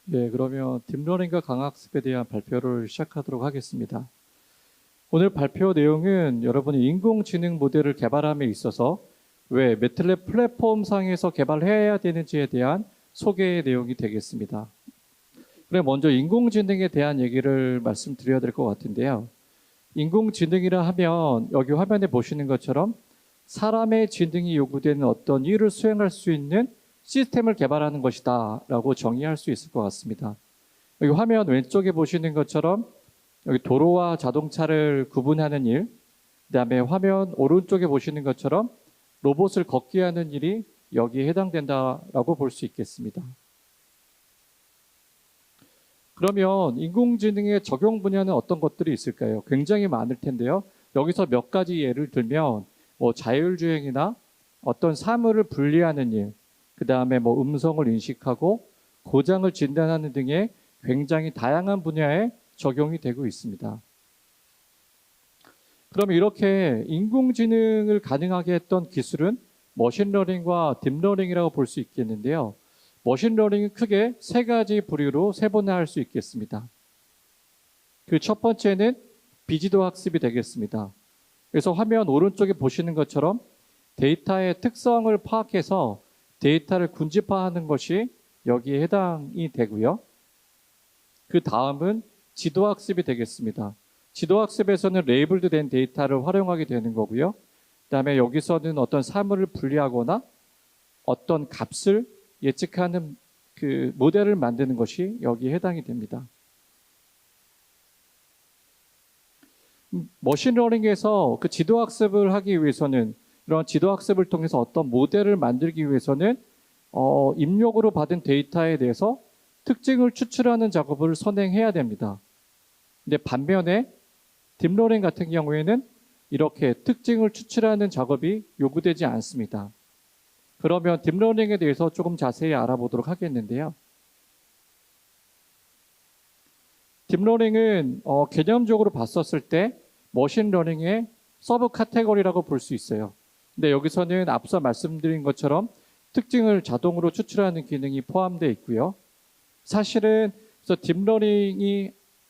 네, 그러면 딥러닝과 강학습에 대한 발표를 시작하도록 하겠습니다. 오늘 발표 내용은 여러분이 인공지능 모델을 개발함에 있어서 왜 매틀랩 플랫폼상에서 개발해야 되는지에 대한 소개의 내용이 되겠습니다. 그래, 먼저 인공지능에 대한 얘기를 말씀드려야 될 것 같은데요. 인공지능이라 하면 여기 화면에 보시는 것처럼 사람의 지능이 요구되는 어떤 일을 수행할 수 있는 시스템을 개발하는 것이다 라고 정의할 수 있을 것 같습니다. 여기 화면 왼쪽에 보시는 것처럼 여기 도로와 자동차를 구분하는 일, 그다음에 화면 오른쪽에 보시는 것처럼 로봇을 걷게 하는 일이 여기에 해당된다라고 볼 수 있겠습니다. 그러면 인공지능의 적용 분야는 어떤 것들이 있을까요? 굉장히 많을 텐데요. 여기서 몇 가지 예를 들면 자율주행이나 어떤 사물을 분리하는 일, 그 다음에 음성을 인식하고 고장을 진단하는 등의 굉장히 다양한 분야에 적용이 되고 있습니다. 그럼 이렇게 인공지능을 가능하게 했던 기술은 머신러닝과 딥러닝이라고 볼 수 있겠는데요. 머신러닝은 크게 세 가지 부류로 세분화할 수 있겠습니다. 그 첫 번째는 비지도 학습이 되겠습니다. 그래서 화면 오른쪽에 보시는 것처럼 데이터의 특성을 파악해서 데이터를 군집화하는 것이 여기에 해당이 되고요. 그 다음은 지도학습이 되겠습니다. 지도학습에서는 레이블드 된 데이터를 활용하게 되는 거고요. 그 다음에 여기서는 어떤 사물을 분리하거나 어떤 값을 예측하는 그 모델을 만드는 것이 여기에 해당이 됩니다. 머신러닝에서 그 지도학습을 하기 위해서는 이런 지도학습을 통해서 어떤 모델을 만들기 위해서는 입력으로 받은 데이터에 대해서 특징을 추출하는 작업을 선행해야 됩니다. 근데 반면에 딥러닝 같은 경우에는 이렇게 특징을 추출하는 작업이 요구되지 않습니다. 그러면 딥러닝에 대해서 조금 자세히 알아보도록 하겠는데요. 딥러닝은 개념적으로 봤었을 때 머신러닝의 서브 카테고리라고 볼 수 있어요. 근데 여기서는 앞서 말씀드린 것처럼 특징을 자동으로 추출하는 기능이 포함되어 있고요. 사실은 그래서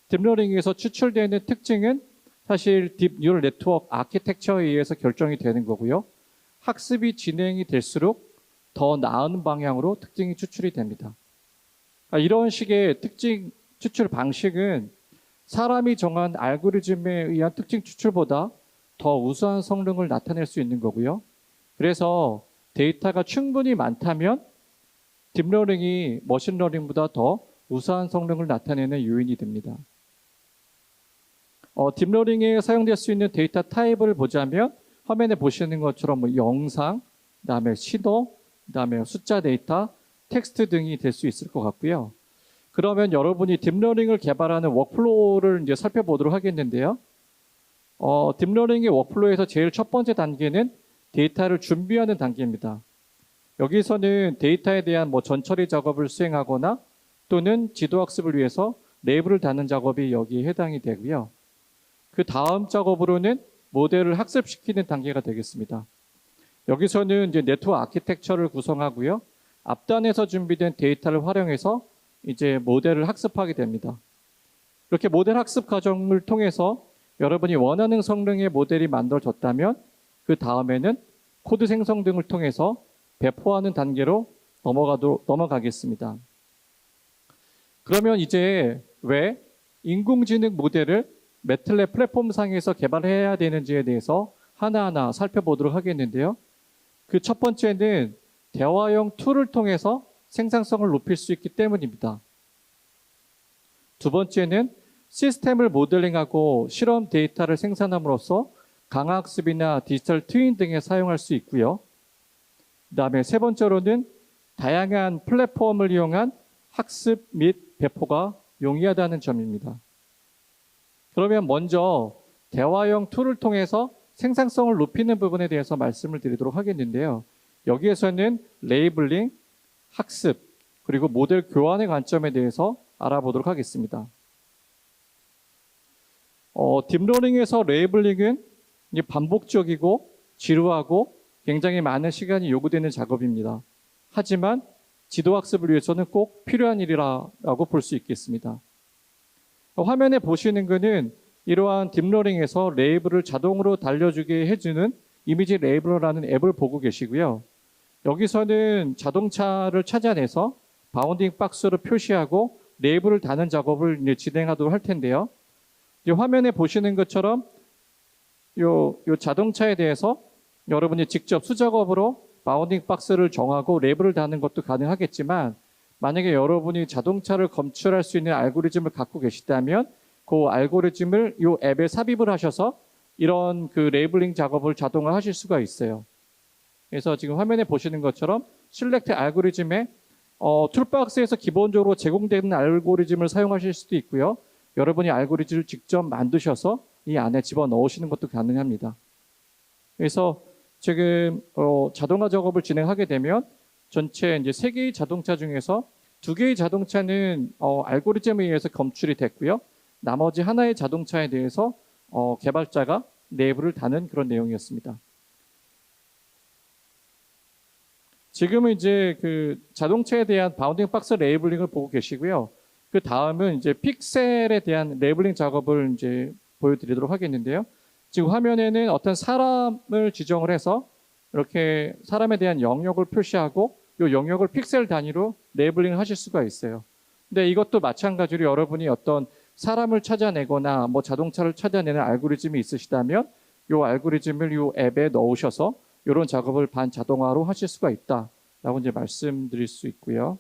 딥러닝에서 추출되는 특징은 사실 딥 뉴럴 네트워크 아키텍처에 의해서 결정이 되는 거고요. 학습이 진행이 될수록 더 나은 방향으로 특징이 추출이 됩니다. 이런 식의 특징 추출 방식은 사람이 정한 알고리즘에 의한 특징 추출보다 더 우수한 성능을 나타낼 수 있는 거고요. 그래서 데이터가 충분히 많다면 딥러닝이 머신러닝보다 더 우수한 성능을 나타내는 요인이 됩니다. 딥러닝에 사용될 수 있는 데이터 타입을 보자면 화면에 보시는 것처럼 영상, 그다음에 신호, 그다음에 숫자 데이터, 텍스트 등이 될 수 있을 것 같고요. 그러면 여러분이 딥러닝을 개발하는 워크플로우를 이제 살펴보도록 하겠는데요. 딥러닝의 워크플로우에서 제일 첫 번째 단계는 데이터를 준비하는 단계입니다. 여기서는 데이터에 대한 전처리 작업을 수행하거나 또는 지도학습을 위해서 레이블을 다는 작업이 여기에 해당이 되고요. 그 다음 작업으로는 모델을 학습시키는 단계가 되겠습니다. 여기서는 이제 네트워크 아키텍처를 구성하고요. 앞단에서 준비된 데이터를 활용해서 이제 모델을 학습하게 됩니다. 이렇게 모델 학습 과정을 통해서 여러분이 원하는 성능의 모델이 만들어졌다면 그 다음에는 코드 생성 등을 통해서 배포하는 단계로 넘어가겠습니다. 그러면 이제 왜 인공지능 모델을 매틀랩 플랫폼상에서 개발해야 되는지에 대해서 하나하나 살펴보도록 하겠는데요. 그 첫 번째는 대화형 툴을 통해서 생산성을 높일 수 있기 때문입니다. 두 번째는 시스템을 모델링하고 실험 데이터를 생산함으로써 강화학습이나 디지털 트윈 등에 사용할 수 있고요. 그 다음에 세 번째로는 다양한 플랫폼을 이용한 학습 및 배포가 용이하다는 점입니다. 그러면 먼저 대화형 툴을 통해서 생산성을 높이는 부분에 대해서 말씀을 드리도록 하겠는데요. 여기에서는 레이블링, 학습, 그리고 모델 교환의 관점에 대해서 알아보도록 하겠습니다. 딥러닝에서 레이블링은 반복적이고 지루하고 굉장히 많은 시간이 요구되는 작업입니다. 하지만 지도학습을 위해서는 꼭 필요한 일이라고 볼 수 있겠습니다. 화면에 보시는 것은 이러한 딥러닝에서 레이블을 자동으로 달려주게 해주는 이미지 레이블러라는 앱을 보고 계시고요. 여기서는 자동차를 찾아내서 바운딩 박스로 표시하고 레이블을 다는 작업을 이제 진행하도록 할 텐데요. 화면에 보시는 것처럼 요 자동차에 대해서 여러분이 직접 수작업으로 바운딩 박스를 정하고 레이블을 다는 것도 가능하겠지만, 만약에 여러분이 자동차를 검출할 수 있는 알고리즘을 갖고 계시다면 그 알고리즘을 이 앱에 삽입을 하셔서 이런 그 레이블링 작업을 자동화 하실 수가 있어요. 그래서 지금 화면에 보시는 것처럼 셀렉트 알고리즘에 툴박스에서 기본적으로 제공되는 알고리즘을 사용하실 수도 있고요. 여러분이 알고리즘을 직접 만드셔서 이 안에 집어넣으시는 것도 가능합니다. 그래서 지금 자동화 작업을 진행하게 되면 전체 이제 3개의 자동차 중에서 2개의 자동차는 알고리즘에 의해서 검출이 됐고요. 나머지 하나의 자동차에 대해서 개발자가 레이블을 다는 그런 내용이었습니다. 지금은 이제 그 자동차에 대한 바운딩 박스 레이블링을 보고 계시고요. 그 다음은 이제 픽셀에 대한 레이블링 작업을 이제 보여드리도록 하겠는데요. 지금 화면에는 어떤 사람을 지정을 해서 이렇게 사람에 대한 영역을 표시하고 이 영역을 픽셀 단위로 레이블링을 하실 수가 있어요. 근데 이것도 마찬가지로 여러분이 어떤 사람을 찾아내거나 뭐 자동차를 찾아내는 알고리즘이 있으시다면 이 알고리즘을 이 앱에 넣으셔서 이런 작업을 반자동화로 하실 수가 있다라고 이제 말씀드릴 수 있고요.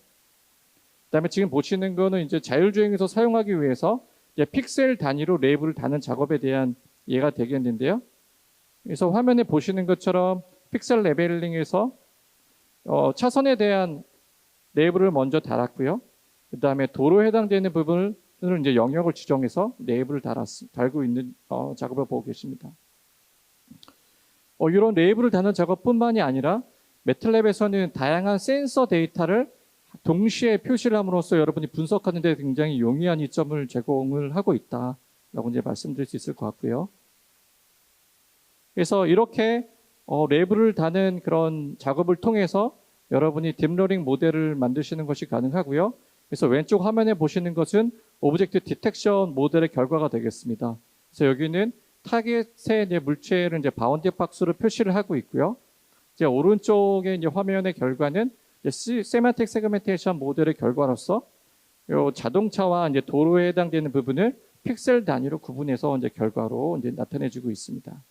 그다음에 지금 보시는 거는 이제 자율주행에서 사용하기 위해서 이제 픽셀 단위로 레이블을 다는 작업에 대한 예가 되겠는데요. 그래서 화면에 보시는 것처럼 픽셀 레벨링에서 차선에 대한 레이블을 먼저 달았고요. 그 다음에 도로에 해당되는 부분을 이제 영역을 지정해서 레이블을 달고 있는 작업을 보고 계십니다. 이런 레이블을 다는 작업뿐만이 아니라 매틀랩에서는 다양한 센서 데이터를 동시에 표시를 함으로써 여러분이 분석하는 데 굉장히 용이한 이점을 제공을 하고 있다라고 이제 말씀드릴 수 있을 것 같고요. 그래서 이렇게 레이블을 다는 그런 작업을 통해서 여러분이 딥러닝 모델을 만드시는 것이 가능하고요. 그래서 왼쪽 화면에 보시는 것은 오브젝트 디텍션 모델의 결과가 되겠습니다. 그래서 여기는 타겟의 이제 물체를 이제 바운딩 박스로 표시를 하고 있고요. 이제 오른쪽에 이제 화면의 결과는 세만틱 세그멘테이션 모델의 결과로서 요 자동차와 이제 도로에 해당되는 부분을 픽셀 단위로 구분해서 이제 결과로 이제 나타내주고 있습니다.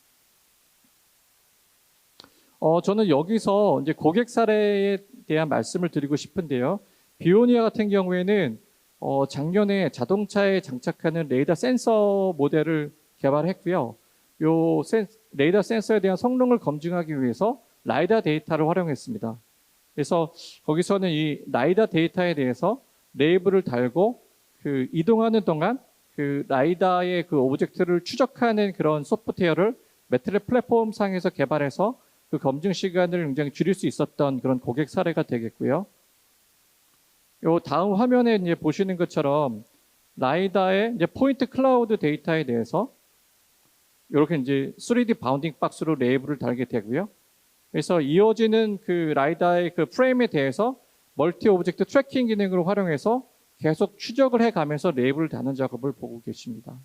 저는 여기서 이제 고객 사례에 대한 말씀을 드리고 싶은데요. 비오니아 같은 경우에는 작년에 자동차에 장착하는 레이더 센서 모델을 개발했고요. 요 레이더 센서에 대한 성능을 검증하기 위해서 라이다 데이터를 활용했습니다. 그래서 거기서는 이 라이다 데이터에 대해서 레이블을 달고 그 이동하는 동안 그 라이다의 그 오브젝트를 추적하는 그런 소프트웨어를 매트랩 플랫폼 상에서 개발해서 그 검증 시간을 굉장히 줄일 수 있었던 그런 고객 사례가 되겠고요. 요 다음 화면에 이제 보시는 것처럼 라이다의 이제 포인트 클라우드 데이터에 대해서 이렇게 이제 3D 바운딩 박스로 레이블을 달게 되고요. 그래서 이어지는 그 라이다의 그 프레임에 대해서 멀티 오브젝트 트래킹 기능을 활용해서 계속 추적을 해가면서 레이블을 다는 작업을 보고 계십니다.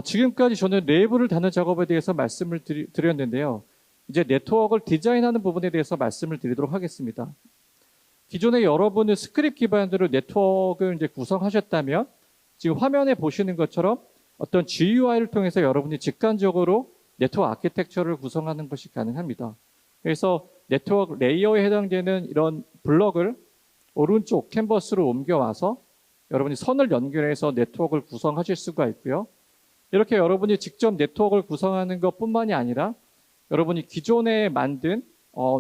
지금까지 저는 레이블을 다는 작업에 대해서 말씀을 드렸는데요. 이제 네트워크를 디자인하는 부분에 대해서 말씀을 드리도록 하겠습니다. 기존에 여러분은 스크립트 기반으로 네트워크를 이제 구성하셨다면 지금 화면에 보시는 것처럼 어떤 GUI를 통해서 여러분이 직관적으로 네트워크 아키텍처를 구성하는 것이 가능합니다. 그래서 네트워크 레이어에 해당되는 이런 블럭을 오른쪽 캔버스로 옮겨와서 여러분이 선을 연결해서 네트워크를 구성하실 수가 있고요. 이렇게 여러분이 직접 네트워크를 구성하는 것뿐만이 아니라 여러분이 기존에 만든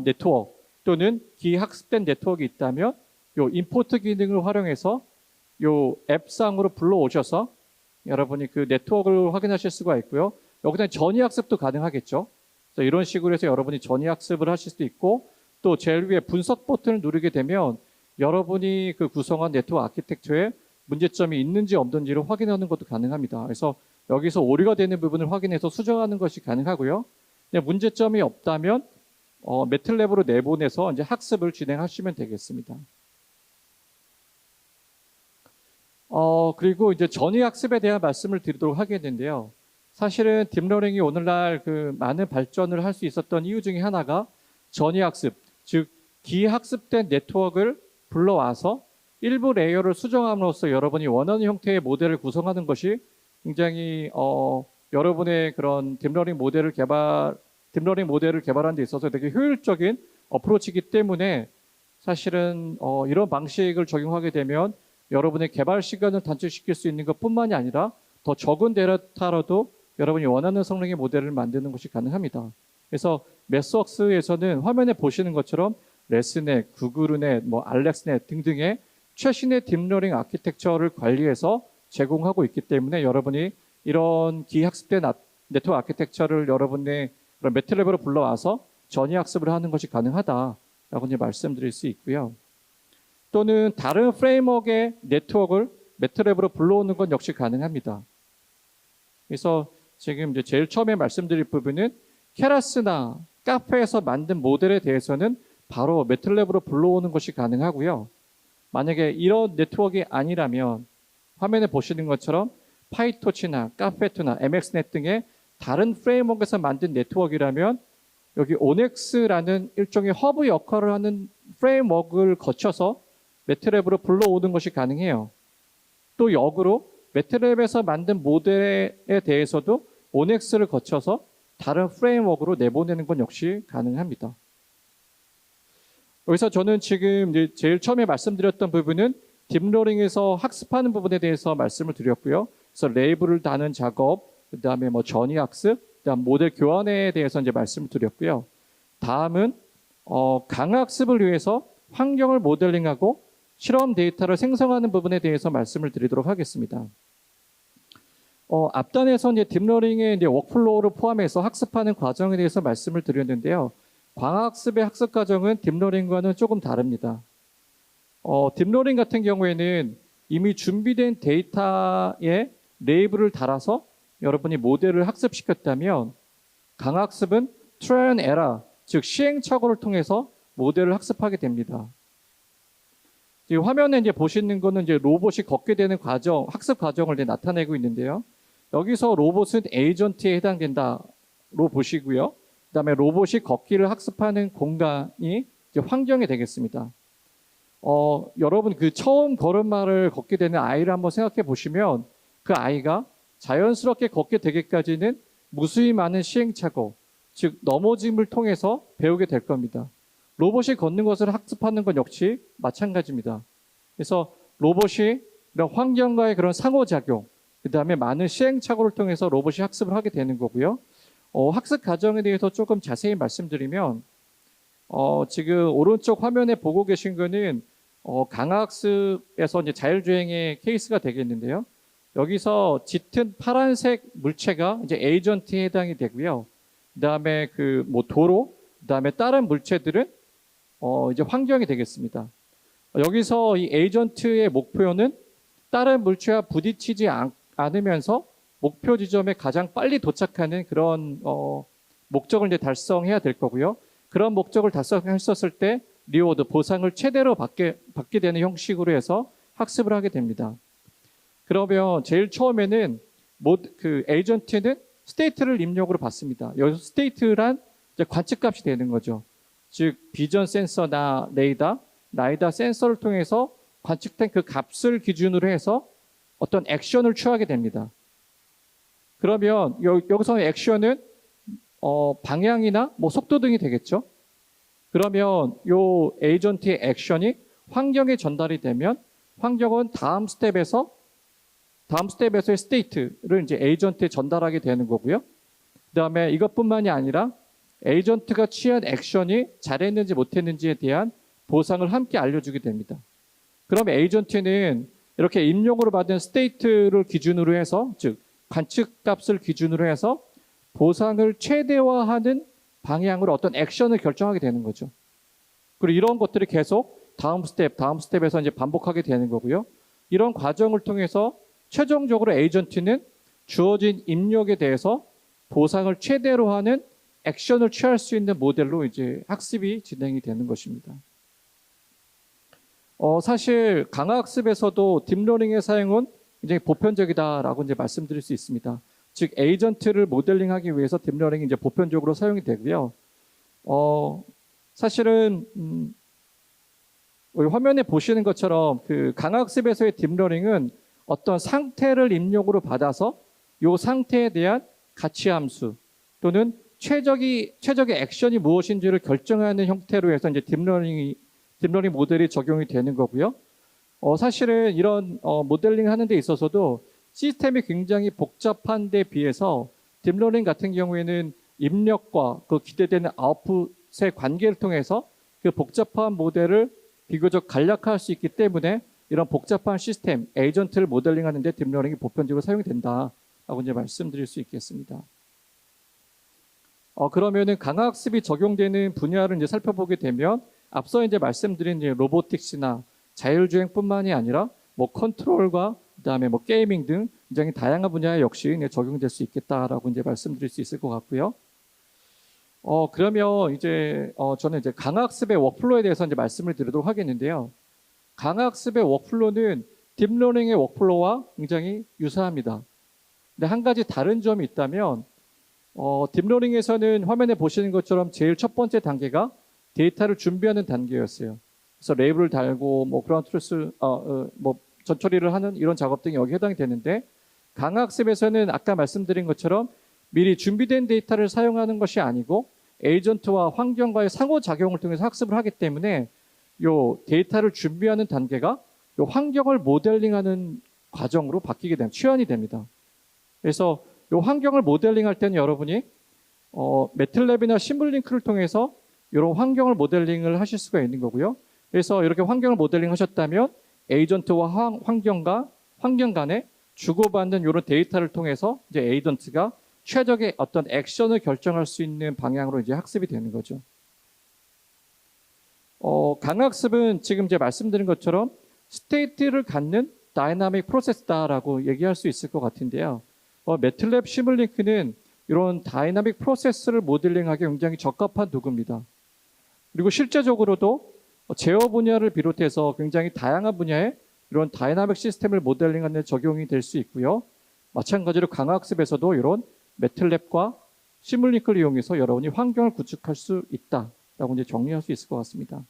네트워크 또는 기학습된 네트워크가 있다면 요 임포트 기능을 활용해서 요 앱상으로 불러오셔서 여러분이 그 네트워크를 확인하실 수가 있고요. 여기서 전이학습도 가능하겠죠. 그래서 이런 식으로 해서 여러분이 전이학습을 하실 수도 있고 또 제일 위에 분석 버튼을 누르게 되면 여러분이 그 구성한 네트워크 아키텍처에 문제점이 있는지 없는지를 확인하는 것도 가능합니다. 그래서 여기서 오류가 되는 부분을 확인해서 수정하는 것이 가능하고요. 문제점이 없다면 매틀랩으로 내보내서 이제 학습을 진행하시면 되겠습니다. 그리고 이제 전위 학습에 대한 말씀을 드리도록 하겠는데요. 사실은 딥러닝이 오늘날 그 많은 발전을 할 수 있었던 이유 중에 하나가 전위 학습, 즉 기학습된 네트워크를 불러와서 일부 레이어를 수정함으로써 여러분이 원하는 형태의 모델을 구성하는 것이 굉장히 여러분의 그런 딥러닝 모델을 개발하는 데 있어서 되게 효율적인 어프로치이기 때문에 사실은 이런 방식을 적용하게 되면 여러분의 개발 시간을 단축시킬 수 있는 것뿐만이 아니라 더 적은 데이터로도 여러분이 원하는 성능의 모델을 만드는 것이 가능합니다. 그래서 매스웍스에서는 화면에 보시는 것처럼 레스넷, 구글넷, 알렉스넷 등등의 최신의 딥러닝 아키텍처를 관리해서 제공하고 있기 때문에 여러분이 이런 기학습된 네트워크 아키텍처를 여러분의 그런 매틀랩으로 불러와서 전위 학습을 하는 것이 가능하다라고 이제 말씀드릴 수 있고요. 또는 다른 프레임워크의 네트워크를 매틀랩으로 불러오는 건 역시 가능합니다. 그래서 지금 이제 제일 처음에 말씀드릴 부분은 케라스나 카페에서 만든 모델에 대해서는 바로 매틀랩으로 불러오는 것이 가능하고요. 만약에 이런 네트워크가 아니라면 화면에 보시는 것처럼 파이토치나 카페2나 MXNet 등의 다른 프레임워크에서 만든 네트워크라면 여기 오넥스라는 일종의 허브 역할을 하는 프레임워크를 거쳐서 매틀랩으로 불러오는 것이 가능해요. 또 역으로 매틀랩에서 만든 모델에 대해서도 오넥스를 거쳐서 다른 프레임워크로 내보내는 건 역시 가능합니다. 여기서 저는 지금 이제 제일 처음에 말씀드렸던 부분은 딥러닝에서 학습하는 부분에 대해서 말씀을 드렸고요. 그래서 레이블을 다는 작업, 그다음에 전위 학습, 그다음 모델 교환에 대해서 이제 말씀을 드렸고요. 다음은 강학습을 위해서 환경을 모델링하고 실험 데이터를 생성하는 부분에 대해서 말씀을 드리도록 하겠습니다. 앞단에서 이제 딥러닝의 이제 워크플로우를 포함해서 학습하는 과정에 대해서 말씀을 드렸는데요. 광학습의 학습 과정은 딥러닝과는 조금 다릅니다. 딥러닝 같은 경우에는 이미 준비된 데이터에 레이블을 달아서 여러분이 모델을 학습시켰다면 강학습은 트라이얼 앤 에러, 즉 시행착오를 통해서 모델을 학습하게 됩니다. 지금 화면에 이제 보시는 거는 이제 로봇이 걷게 되는 과정, 학습 과정을 이제 나타내고 있는데요. 여기서 로봇은 에이전트에 해당된다로 보시고요. 그다음에 로봇이 걷기를 학습하는 공간이 이제 환경이 되겠습니다. 여러분 그 처음 걸음마를 걷게 되는 아이를 한번 생각해 보시면 그 아이가 자연스럽게 걷게 되기까지는 무수히 많은 시행착오, 즉 넘어짐을 통해서 배우게 될 겁니다. 로봇이 걷는 것을 학습하는 건 역시 마찬가지입니다. 그래서 로봇이 이런 환경과의 그런 상호작용, 그 다음에 많은 시행착오를 통해서 로봇이 학습을 하게 되는 거고요. 학습 과정에 대해서 조금 자세히 말씀드리면 지금 오른쪽 화면에 보고 계신 거는 강학습에서 이제 자율주행의 케이스가 되겠는데요. 여기서 짙은 파란색 물체가 이제 에이전트에 해당이 되고요. 그다음에 도로, 그다음에 다른 물체들은 이제 환경이 되겠습니다. 여기서 이 에이전트의 목표는 다른 물체와 부딪히지 않으면서 목표 지점에 가장 빨리 도착하는 그런 목적을 이제 달성해야 될 거고요. 그런 목적을 달성했었을 때 리워드, 보상을 최대로 받게 되는 형식으로 해서 학습을 하게 됩니다. 그러면 제일 처음에는 그 에이전트는 스테이트를 입력으로 받습니다. 여기서 스테이트란 이제 관측값이 되는 거죠. 즉 비전 센서나 라이다 센서를 통해서 관측된 그 값을 기준으로 해서 어떤 액션을 취하게 됩니다. 그러면 여기서 액션은 방향이나 속도 등이 되겠죠. 그러면 요 에이전트의 액션이 환경에 전달이 되면 환경은 다음 스텝에서의 스테이트를 이제 에이전트에 전달하게 되는 거고요. 그다음에 이것뿐만이 아니라 에이전트가 취한 액션이 잘했는지 못했는지에 대한 보상을 함께 알려주게 됩니다. 그럼 에이전트는 이렇게 입력으로 받은 스테이트를 기준으로 해서, 즉 관측값을 기준으로 해서 보상을 최대화하는 방향으로 어떤 액션을 결정하게 되는 거죠. 그리고 이런 것들이 계속 다음 스텝에서 이제 반복하게 되는 거고요. 이런 과정을 통해서 최종적으로 에이전트는 주어진 입력에 대해서 보상을 최대로 하는 액션을 취할 수 있는 모델로 이제 학습이 진행이 되는 것입니다. 사실 강화학습에서도 딥러닝의 사용은 굉장히 보편적이다라고 이제 말씀드릴 수 있습니다. 즉 에이전트를 모델링하기 위해서 딥러닝이 이제 보편적으로 사용이 되고요. 사실은 화면에 보시는 것처럼 그 강화학습에서의 딥러닝은 어떤 상태를 입력으로 받아서 이 상태에 대한 가치 함수 또는 최적의 액션이 무엇인지를 결정하는 형태로 해서 이제 딥러닝 모델이 적용이 되는 거고요. 사실은 이런 모델링 하는 데 있어서도 시스템이 굉장히 복잡한 데 비해서 딥러닝 같은 경우에는 입력과 그 기대되는 아웃풋의 관계를 통해서 그 복잡한 모델을 비교적 간략화할 수 있기 때문에 이런 복잡한 시스템, 에이전트를 모델링하는 데 딥러닝이 보편적으로 사용이 된다라고 이제 말씀드릴 수 있겠습니다. 그러면은 강화학습이 적용되는 분야를 이제 살펴보게 되면 앞서 이제 말씀드린 이제 로보틱스나 자율주행뿐만이 아니라 뭐 컨트롤과 그다음에 뭐 게이밍 등 굉장히 다양한 분야에 역시 적용될 수 있겠다라고 이제 말씀드릴 수 있을 것 같고요. 그러면 이제 저는 이제 강화학습의 워크플로우에 대해서 이제 말씀을 드리도록 하겠는데요. 강화학습의 워크플로우는 딥러닝의 워크플로우와 굉장히 유사합니다. 근데 한 가지 다른 점이 있다면 딥러닝에서는 화면에 보시는 것처럼 제일 첫 번째 단계가 데이터를 준비하는 단계였어요. 그래서 레이블을 달고 뭐 그라운드 트루스 뭐 전처리를 하는 이런 작업 등이 여기 해당이 되는데 강화학습에서는 아까 말씀드린 것처럼 미리 준비된 데이터를 사용하는 것이 아니고 에이전트와 환경과의 상호작용을 통해서 학습을 하기 때문에 요 데이터를 준비하는 단계가 요 환경을 모델링하는 과정으로 바뀌게 되면 취환이 됩니다. 그래서 요 환경을 모델링할 때는 여러분이 매틀랩이나 시뮬링크를 통해서 이런 환경을 모델링을 하실 수가 있는 거고요. 그래서 이렇게 환경을 모델링 하셨다면 에이전트와 환경 간에 주고받는 이런 데이터를 통해서 이제 에이전트가 최적의 어떤 액션을 결정할 수 있는 방향으로 이제 학습이 되는 거죠. 강학습은 지금 이제 말씀드린 것처럼 스테이트를 갖는 다이나믹 프로세스다라고 얘기할 수 있을 것 같은데요. 매틀랩 시뮬링크는 이런 다이나믹 프로세스를 모델링하기 굉장히 적합한 도구입니다. 그리고 실제적으로도 제어 분야를 비롯해서 굉장히 다양한 분야에 이런 다이나믹 시스템을 모델링하는 데 적용이 될 수 있고요. 마찬가지로 강화학습에서도 이런 매틀랩과 시뮬링크를 이용해서 여러분이 환경을 구축할 수 있다라고 이제 정리할 수 있을 것 같습니다.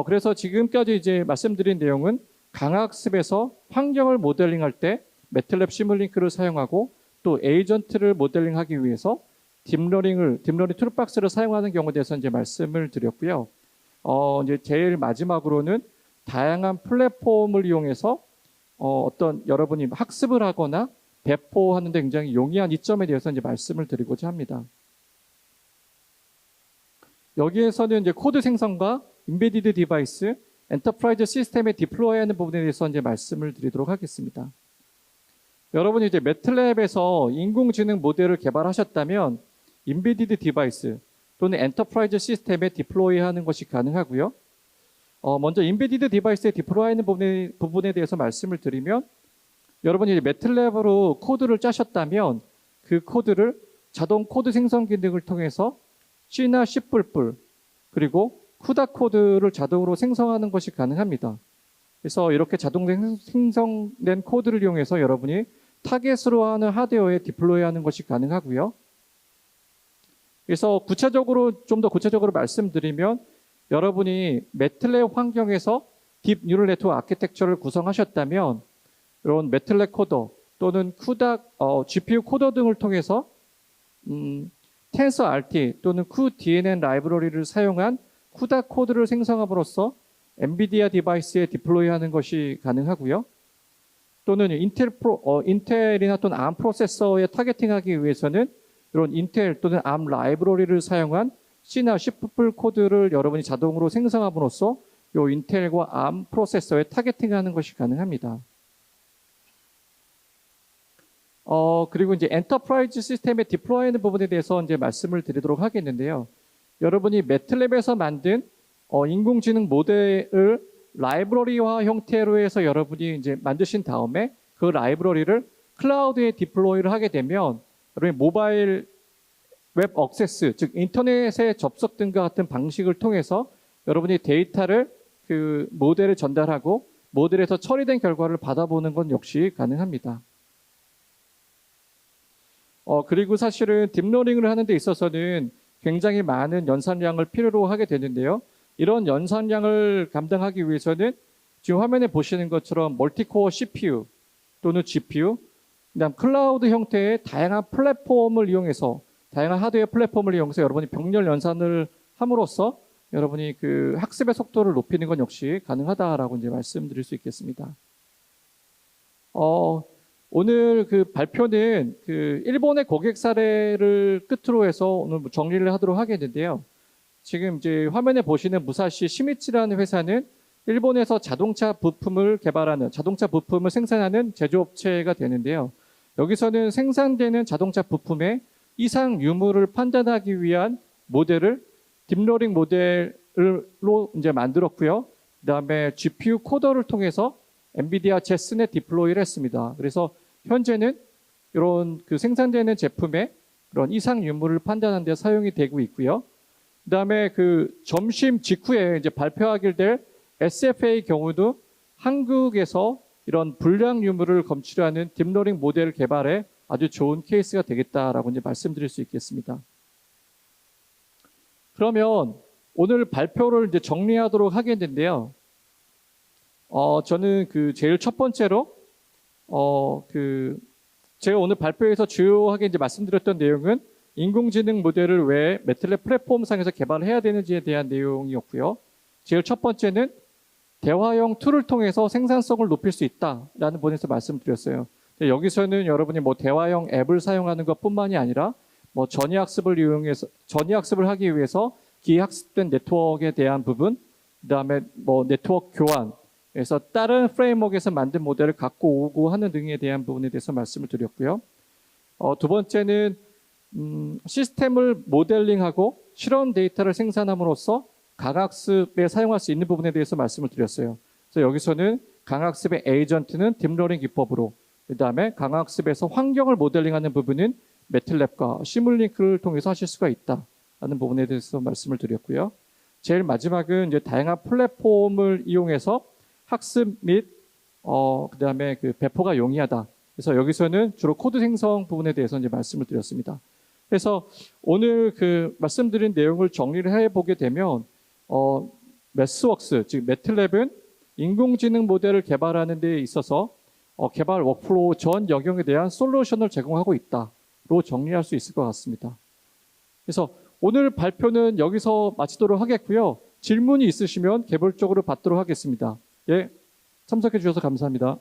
그래서 지금까지 이제 말씀드린 내용은 강화학습에서 환경을 모델링할 때 매틀랩 시뮬링크를 사용하고 또 에이전트를 모델링하기 위해서 딥러닝 툴박스를 사용하는 경우에 대해서 이제 말씀을 드렸고요. 이제 제일 마지막으로는 다양한 플랫폼을 이용해서 어떤 여러분이 학습을 하거나 배포하는 데 굉장히 용이한 이점에 대해서 이제 말씀을 드리고자 합니다. 여기에서는 이제 코드 생성과 인베디드 디바이스, 엔터프라이즈 시스템에 디플로이하는 부분에 대해서 이제 말씀을 드리도록 하겠습니다. 여러분이 이제 매틀랩에서 인공지능 모델을 개발하셨다면 인베디드 디바이스 또는 엔터프라이즈 시스템에 디플로이하는 것이 가능하고요. 먼저 인베디드 디바이스에 디플로이하는 부분에 대해서 말씀을 드리면 여러분이 매틀랩으로 코드를 짜셨다면 그 코드를 자동 코드 생성 기능을 통해서 C나 C++ 그리고 쿠다 코드를 자동으로 생성하는 것이 가능합니다. 그래서 이렇게 자동 생성된 코드를 이용해서 여러분이 타겟으로 하는 하드웨어에 디플로이하는 것이 가능하고요. 그래서 좀 더 구체적으로 말씀드리면 여러분이 매틀랩 환경에서 딥 뉴럴 네트워크 아키텍처를 구성하셨다면 이런 매틀랩 코더 또는 쿠다 GPU 코더 등을 통해서 TensorRT 또는 cuDNN 라이브러리를 사용한 쿠다 코드를 생성함으로써 엔비디아 디바이스에 디플로이하는 것이 가능하고요. 또는 인텔이나 또는 ARM 프로세서에 타겟팅하기 위해서는 이런 인텔 또는 ARM 라이브러리를 사용한 C나 C++ 코드를 여러분이 자동으로 생성함으로써 이 인텔과 ARM 프로세서에 타겟팅하는 것이 가능합니다. 그리고 이제 엔터프라이즈 시스템에 디플로이하는 부분에 대해서 이제 말씀을 드리도록 하겠는데요. 여러분이 매틀랩에서 만든 인공지능 모델을 라이브러리화 형태로 해서 여러분이 이제 만드신 다음에 그 라이브러리를 클라우드에 디플로이를 하게 되면 여러분이 모바일 웹 억세스, 즉 인터넷에 접속 등과 같은 방식을 통해서 여러분이 데이터를 그 모델에 전달하고 모델에서 처리된 결과를 받아보는 건 역시 가능합니다. 그리고 사실은 딥러닝을 하는 데 있어서는 굉장히 많은 연산량을 필요로 하게 되는데요. 이런 연산량을 감당하기 위해서는 지금 화면에 보시는 것처럼 멀티코어 CPU 또는 GPU, 그다음 클라우드 형태의 다양한 플랫폼을 이용해서 다양한 하드웨어 플랫폼을 이용해서 여러분이 병렬 연산을 함으로써 여러분이 그 학습의 속도를 높이는 건 역시 가능하다라고 이제 말씀드릴 수 있겠습니다. 오늘 그 발표는 그 일본의 고객 사례를 끝으로 해서 오늘 정리를 하도록 하겠는데요. 지금 이제 화면에 보시는 무사시 시미츠라는 회사는 일본에서 자동차 부품을 개발하는, 자동차 부품을 생산하는 제조업체가 되는데요. 여기서는 생산되는 자동차 부품의 이상 유무를 판단하기 위한 모델을 딥러닝 모델로 이제 만들었고요. 그다음에 GPU 코더를 통해서 엔비디아 제슨에 디플로이를 했습니다. 그래서 현재는 이런 그 생산되는 제품의 그런 이상 유무를 판단하는 데 사용이 되고 있고요. 그다음에 그 점심 직후에 이제 발표하게 될 SFA 경우도 한국에서 이런 불량 유무를 검출하는 딥러닝 모델 개발에 아주 좋은 케이스가 되겠다라고 이제 말씀드릴 수 있겠습니다. 그러면 오늘 발표를 이제 정리하도록 하겠는데요. 저는 그 제일 첫 번째로 제가 오늘 발표에서 주요하게 이제 말씀드렸던 내용은 인공지능 모델을 왜 매틀랩 플랫폼상에서 개발해야 되는지에 대한 내용이었고요. 제일 첫 번째는 대화형 툴을 통해서 생산성을 높일 수 있다라는 부분에서 말씀드렸어요. 여기서는 여러분이 뭐 대화형 앱을 사용하는 것뿐만이 아니라 뭐 전이학습을 하기 위해서 기학습된 네트워크에 대한 부분, 그다음에 뭐 네트워크 교환에서 다른 프레임워크에서 만든 모델을 갖고 오고 하는 등에 대한 부분에 대해서 말씀을 드렸고요. 두 번째는 시스템을 모델링하고 실험 데이터를 생산함으로써 강학습에 사용할 수 있는 부분에 대해서 말씀을 드렸어요. 그래서 여기서는 강학습의 에이전트는 딥러닝 기법으로, 그다음에 강학습에서 환경을 모델링하는 부분은 매틀랩과 시뮬링크를 통해서 하실 수가 있다라는 부분에 대해서 말씀을 드렸고요. 제일 마지막은 이제 다양한 플랫폼을 이용해서 학습 및 그다음에 그 배포가 용이하다. 그래서 여기서는 주로 코드 생성 부분에 대해서 이제 말씀을 드렸습니다. 그래서 오늘 그 말씀드린 내용을 정리를 해보게 되면 매스웍스, 즉 매틀랩은 인공지능 모델을 개발하는 데 있어서 개발 워크플로우 전 영역에 대한 솔루션을 제공하고 있다로 정리할 수 있을 것 같습니다. 그래서 오늘 발표는 여기서 마치도록 하겠고요. 질문이 있으시면 개별적으로 받도록 하겠습니다. 예, 참석해 주셔서 감사합니다.